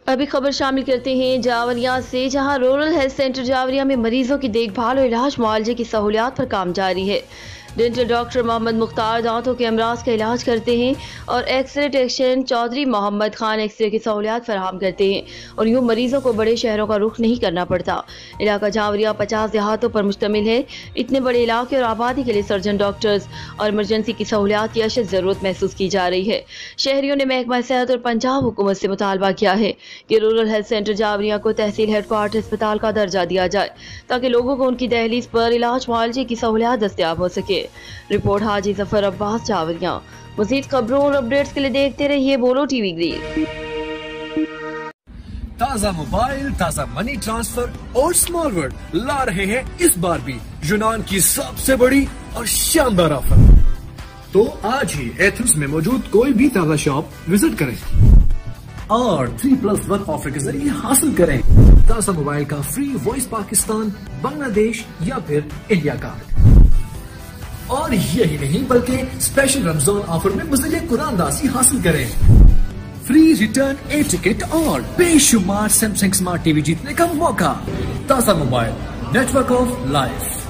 अभी खबर शामिल करते हैं जावरिया से, जहां रूरल हेल्थ सेंटर जावरिया में मरीजों की देखभाल और इलाज मुआवजे की सहूलियात पर काम जारी है। डेंटल डॉक्टर मोहम्मद मुख्तार दांतों के अमराज का इलाज करते हैं और x-ray technician Chaudhary Mohammad Khan x-ray की सहूलियात फराहम करते हैं और यूँ मरीजों को बड़े शहरों का रुख नहीं करना पड़ता। इलाका जावरिया 50 देहातों पर मुश्तमिल है। इतने बड़े इलाके और आबादी के लिए सर्जन डॉक्टर्स और इमरजेंसी की सहूलियात की अशद ज़रूरत महसूस की जा रही है। शहरियों ने महकमा सेहत और पंजाब हुकूमत से मुतालबा किया है कि रूरल हेल्थ सेंटर जावरिया को तहसील हेडक्वार्टर अस्पताल का दर्जा दिया जाए ताकि लोगों को उनकी दहलीज पर इलाज मुआवजे की सहूलियात दस्तयाब हो सके। रिपोर्ट हाजी जफर अब्बास जावरिया। मज़ीद खबरों और अपडेट्स के लिए देखते रहिए बोलो टीवी ग्रीन। ताज़ा मोबाइल, ताज़ा मनी ट्रांसफर और स्मॉल वर्ल्ड ला रहे हैं इस बार भी यूनान की सबसे बड़ी और शानदार ऑफर। तो आज ही एथेंस में मौजूद कोई भी ताज़ा शॉप विजिट करें और 3+1 ऑफर के जरिए हासिल करें ताज़ा मोबाइल का फ्री वॉइस पाकिस्तान, बांग्लादेश या फिर इंडिया कार्ड। और यही नहीं बल्कि स्पेशल रमजान ऑफर में मज़ीद कुरान दासी हासिल करें, फ्री रिटर्न एयर टिकट और बेशुमार सैमसंग स्मार्ट टीवी जीतने का मौका। ताज़ा मोबाइल, नेटवर्क ऑफ लाइफ।